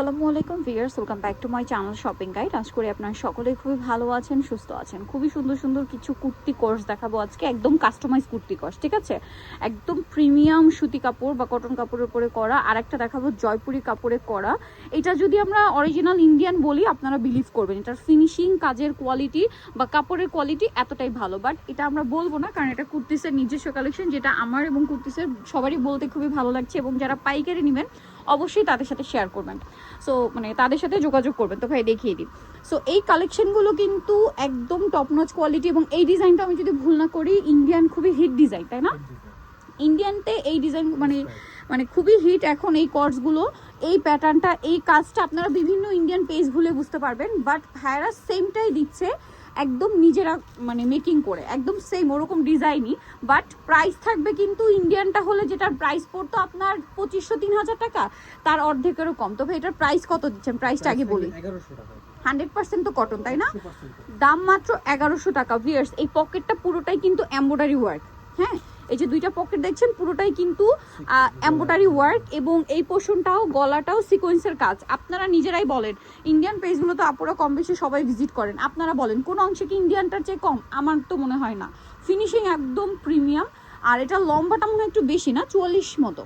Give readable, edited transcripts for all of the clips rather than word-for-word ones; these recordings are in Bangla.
আসসালামু আলাইকুম viewers, welcome back to my channel shopping guide. আশা করি আপনারা সকলেই খুবই ভালো আছেন, সুস্থ আছেন। খুবই সুন্দর সুন্দর কিছু কুর্তি কোর্স দেখাবো আজকে, একদম কাস্টমাইজ কুর্তি কোর্স, ঠিক আছে? একদম প্রিমিয়াম সুতি কাপড় বা কটন কাপড়ের উপরে করা। আর একটা দেখাবো জয়পুরি কাপড়ে করা। এটা যদি আমরা অরিজিনাল ইন্ডিয়ান বলি আপনারা বিলিভ করবেন, এটার ফিনিশিং, কাজের কোয়ালিটি বা কাপড়ের কোয়ালিটি এতটাই ভালো। বাট এটা আমরা বলবো না, কারণ এটা কুর্তিসের নিজস্ব কালেকশন, যেটা আমার এবং কুর্তিসের সবারই বলতে খুবই ভালো লাগছে। এবং যারা পাইকারি নেবেন অবশ্যই তাদের সাথে শেয়ার করবেন, সো মানে তাদের সাথে যোগাযোগ করবেন। তো ভাই দেখিয়ে দিই। সো এই কালেকশনগুলো কিন্তু একদম টপ নচ কোয়ালিটি, এবং এই ডিজাইনটা আমি যদি ভুল না করি ইন্ডিয়ান খুবই হিট ডিজাইন, তাই না? ইন্ডিয়ানতে এই ডিজাইন মানে মানে খুবই হিট এখন এই কর্সগুলো। এই প্যাটার্নটা, এই কাজটা আপনারা বিভিন্ন ইন্ডিয়ান পেজ ভুলে বুঝতে পারবেন, বাট ভাইরা সেমটাই দিচ্ছে একদম নিজেরা মানে মেকিং করে, একদম সেম ওরকম ডিজাইনই। বাট প্রাইস থাকবে কিন্তু ইন্ডিয়ানটা হলে যেটার প্রাইস পড়তো আপনার 2500-3000 টাকা, তার অর্ধেকেরও কম। তবে এটার প্রাইস কত দিচ্ছেন? প্রাইসটা আগে বলি। 100% তো কটন, তাই না? দাম মাত্র 1100 টাকা। ভিউয়ার্স, এই পকেটটা পুরোটাই কিন্তু এমব্রয়ডারি ওয়ার্ক। হ্যাঁ, এই যে দুইটা পকেট দেখছেন পুরোটাই কিন্তু এমব্রয়ডারি ওয়ার্ক, এবং এই পোর্শনটাও গলাটাও সিকোয়েন্সের কাজ। আপনারা নিজেরাই বলেন, ইন্ডিয়ান পেজগুলো তো আপুরা কম বেশি সবাই ভিজিট করেন, আপনারা বলেন কোন অংশে কি ইন্ডিয়ানটার চেয়ে কম? আমার তো মনে হয় না। ফিনিশিং একদম প্রিমিয়াম। আর এটা লম্বাটা মনে হয় একটু বেশি না, 44 মতো,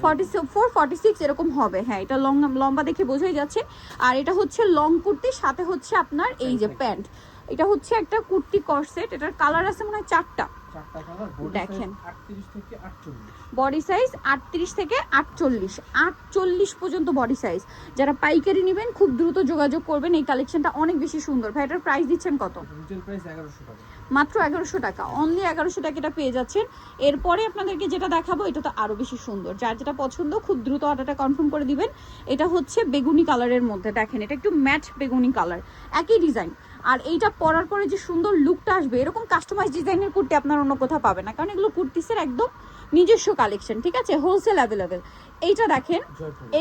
44-46 এরকম হবে। হ্যাঁ, এটা লম্বা দেখে বোঝাই যাচ্ছে। আর এটা হচ্ছে লং কুর্তি, সাথে হচ্ছে আপনার এই যে প্যান্ট। এটা হচ্ছে একটা কুর্তি কর্সেট, এটার কালার আছে মনে হয় চারটা। দেখেন, বডি সাইজ 38 থেকে 48 পর্যন্ত বডি সাইজ। যারা পাইকারি নেবেন খুব দ্রুত যোগাযোগ করবেন, এই কালেকশনটা অনেক বেশি সুন্দর। ভাই এটার প্রাইস দিচ্ছেন কত? মাত্র 1100 টাকা। অনলি 1100 টাকা এটা পেয়ে যাচ্ছেন। এরপরে আপনাদেরকে যেটা দেখাবো এটা তো আরো বেশি সুন্দর। যার যেটা পছন্দ খুব দ্রুত অর্ডারটা কনফার্ম করে দিবেন। এটা হচ্ছে বেগুনি কালারের মধ্যে, দেখেন এটা একটু ম্যাট বেগুনি কালার, একই ডিজাইন। আর এইটা পরার পরে যে সুন্দর লুকটা আসবে, এরকম কাস্টমাইজ ডিজাইনের কুর্তি আপনার অন্য কোথাও পাবেন না, কারণ এগুলো কুর্তিসের একদম নিজস্ব কালেকশন, ঠিক আছে? Wholesale available. এইটা দেখেন,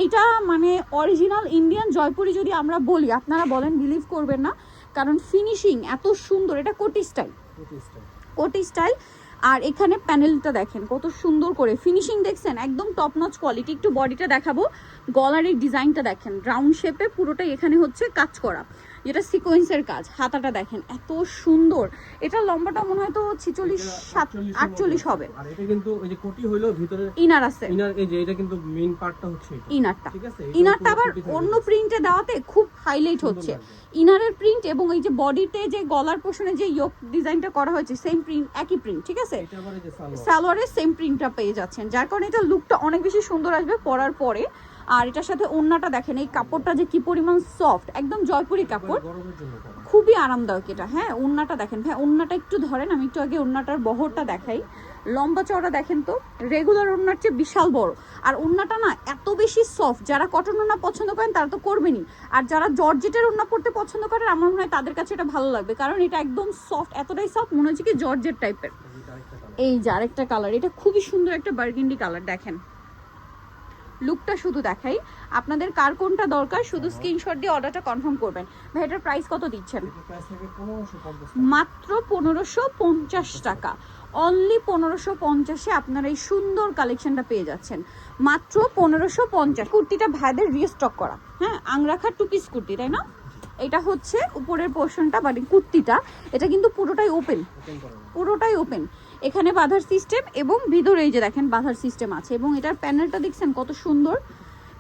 এইটা মানে অরিজিনাল ইন্ডিয়ান জয়পুরি যদি আমরা বলি আপনারা বলেন বিলিভ করবেন না, কারণ ফিনিশিং এত সুন্দর। এটা কোটি স্টাইল। আর এখানে প্যানেলটা দেখেন কত সুন্দর করে ফিনিশিং, দেখছেন একদম টপ নচ কোয়ালিটি। একটু বডিটা দেখাবো, গলার এই ডিজাইনটা দেখেন রাউন্ড শেপে পুরোটাই এখানে হচ্ছে কাজ করা, যেটা সিকোয়েন্সের কাজ। হাতাটা দেখেন এত সুন্দর। এটা লম্বাটা মনে হয় তো 46-48 হবে। আর এটা কিন্তু ওই যে কোটি হইলো ভিতরে ইনার আছে, ইনার এই যে এটা কিন্তু মেইন পার্টটা হচ্ছে এটা, ইনারটা। ঠিক আছে? ইনারটা আবার অন্য প্রিন্টে দেওয়াতে খুব হাইলাইট হচ্ছে ইনারের প্রিন্ট, এবং এই যে বডিতে যে গলার পোর্শনে যে ইয়োক ডিজাইনটা করা হয়েছে সেম প্রিন্ট, একই প্রিন্ট, ঠিক আছে? এটা আবার এই যে সালোয়ারের সেম প্রিন্টটা পেয়ে যাচ্ছেন, যার কারণে এটা লুকটা অনেক বেশি সুন্দর আসবে পরার পরে। আর এটার সাথে ওড়নাটা দেখেন, এই কাপড়টা যে কি পরিমাণ সফট, একদম জয়পুরি কাপড়, খুবই আরামদায়ক এটা। হ্যাঁ, ওড়নাটা দেখেন ভাই, ওড়নাটা একটু ধরেন, আমি একটু আগে ওড়নাটার বহরটা দেখাই। লম্বা চওড়া দেখেন তো, রেগুলার ওড়নার চেয়ে বিশাল বড়। আর ওড়নাটা না এত বেশি সফট, যারা কটন ওড়না পছন্দ করেন তারা তো করবেনই, আর যারা জর্জেটের ওড়না পড়তে পছন্দ করেন আমার মনে হয় তাদের কাছে এটা ভালো লাগবে, কারণ এটা একদম সফট, এতটাই সফট মনে হচ্ছে কি জর্জেট টাইপের। এই যে আরেকটা কালার, এটা খুবই সুন্দর একটা বার্গেন্ডি কালার, দেখেন লুকটা শুধু দেখাই। আপনাদের কার কোনটা দরকার শুধু স্ক্রিনশট দিয়ে অর্ডারটা কনফার্ম করবেন। ভাই এটার প্রাইস কত দিচ্ছেন? মাত্র 1550 টাকা। অনলি 1550-এ আপনারা এই সুন্দর কালেকশনটা পেয়ে যাচ্ছেন, মাত্র 1550। কুর্তিটা ভাইদের রিস্টক করা, হ্যাঁ, আংরাখা টু পিস কুর্তি, তাই না? এটা হচ্ছে উপরের পোর্শনটা, মানে কুর্তিটা এটা কিন্তু পুরোটাই ওপেন। এখানে বাঁধার সিস্টেম, এবং ভিতরে এই যে দেখেন বাঁধার সিস্টেম আছে, এবং এটার প্যানেলটা দেখছেন কত সুন্দর।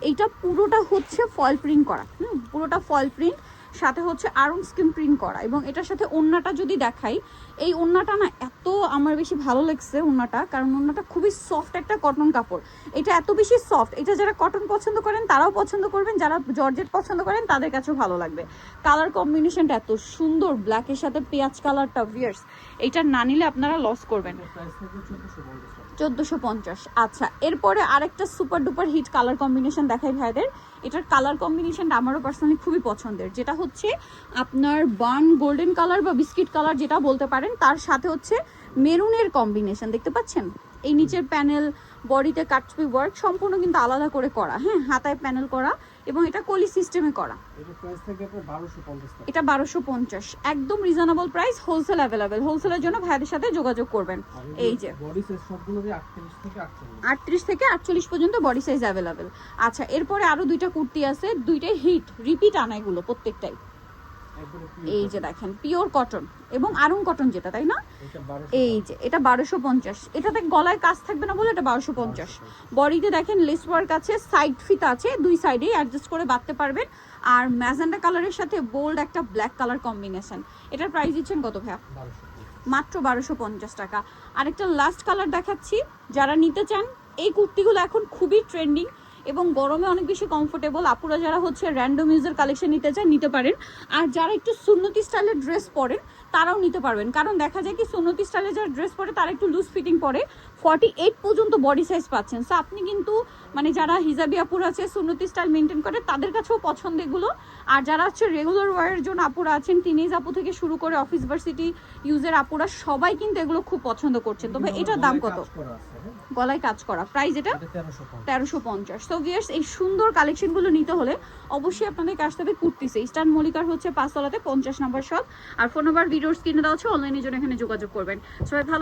এইটা পুরোটা হচ্ছে ফয়েল প্রিন্ট করা, পুরোটা ফয়েল প্রিন্ট, সাথে হচ্ছে আরং স্কিন প্রিন্ট করা। এবং এটার সাথে ওড়নাটা যদি দেখাই, এই ওড়নাটা না এত আমার বেশি ভালো লাগছে ওড়নাটা, কারণ ওড়নাটা খুবই সফট একটা কটন কাপড়। এটা এত বেশি সফট, এটা যারা কটন পছন্দ করেন তারাও পছন্দ করবেন, যারা জর্জেট পছন্দ করেন তাদের কাছেও ভালো লাগবে। কালার কম্বিনেশনটা এত সুন্দর, ব্ল্যাকের সাথে পেঁয়াজ কালারটা। ভিউয়ার্স, এইটা না নিলে আপনারা লস করবেন। 1450। আচ্ছা, এরপরে আরেকটা super duper hit colour combination দেখাই ভাইদের। এটার কালার কম্বিনেশনটা আমারও পার্সোনালি খুবই পছন্দের, যেটা হচ্ছে আপনার বার্ন গোল্ডেন কালার বা বিস্কিট কালার যেটা বলতে পারেন, তার সাথে হচ্ছে মেরুনের কম্বিনেশন দেখতে পাচ্ছেন। এই নিচের প্যানেল, বডিতে কাটছবি ওয়ার্ক সম্পূর্ণ কিন্তু আলাদা করে করা, হ্যাঁ, হাতায় প্যানেল করা, এবং এটা কলি সিস্টেমে করা। এটা প্রাইস থাকে আপনার 1250 টাকা। এটা 1250, একদম রিজনেবল প্রাইস, হোলসেল অ্যাভেলেবেল। হোলসেলের জন্য ভাইদের সাথে যোগাযোগ করবেন। এই যে বডি সাইজ সবগুলোরই 38 থেকে 48। 38 থেকে 48 পর্যন্ত বডি সাইজ অ্যাভেলেবেল। আচ্ছা, এরপরে আরো দুইটা কুর্তি আছে, দুইটাই হিট, রিপিট আনা এগুলো প্রত্যেকটাই। একবারে এই যে দেখেন পিওর কটন এবং আরং কটন যেটা, তাই না? এটা 1200। এই যে এটা 1250, এটাতে গলায় কাজ থাকবে না বলে এটা 1250। বডিতে দেখেন লেস ওয়ার্ক আছে, সাইড ফিতা আছে, দুই সাইডেই অ্যাডজাস্ট করে বাঁধতে পারবেন। আর ম্যাজেন্ডা কালারের সাথে বোল্ড একটা ব্ল্যাক কালার কম্বিনেশন। এটার প্রাইস দিচ্ছেন কত ভাইয়া? 1200। মাত্র 1250 টাকা। আরেকটা লাস্ট কালার দেখাচ্ছি, যারা নিতে চান এই কুর্তিগুলো এখন খুবই ট্রেন্ডিং এবং গরমে অনেক বেশি কমফোর্টেবল। আপুরা যারা হচ্ছে র্যান্ডম ইউজের কালেকশন নিতে চান নিতে পারেন, আর যারা একটু সুন্নতি স্টাইলের ড্রেস পরেন তারাও নিতে পারবেন। কারণ দেখা যায় কি সুন্নতি স্টাইলের যারা ড্রেস পরে তারা একটু লুজ ফিটিং পরে, 48 পর্যন্ত বডি সাইজ পাচ্ছেন। সো আপনি কিন্তু মানে যারা হিজাবি আপুরা আছে, সুন্নতি স্টাইল মেনটেন করে, তাদের কাছেও পছন্দ এগুলো। আর যারা হচ্ছে রেগুলার ওয়ারের জন্য আপুরা আছেন, টিনেজ আপু থেকে শুরু করে অফিস ভার্সিটি ইউজের আপুরা সবাই কিন্তু এগুলো খুব পছন্দ করছেন। তবে এটার দাম কত? কাজ করা আছে, হ্যাঁ? গলায় কাজ করা, প্রাইস এটা এটা 1350। 1350। সো ভিউয়ার্স, এই সুন্দর কালেকশনগুলো নিতে হলে অবশ্যই আপনাদেরকে আসতে হবে কুর্তিসে। ইস্টার্ন মল্লিকার হচ্ছে 5 তলাতে 50 নম্বর শপ। আর ফোন নাম্বার ভিডিওর স্ক্রিনে দেওয়া আছে, অনলাইনের জন্য এখানে যোগাযোগ করবেন। সবাই ভালো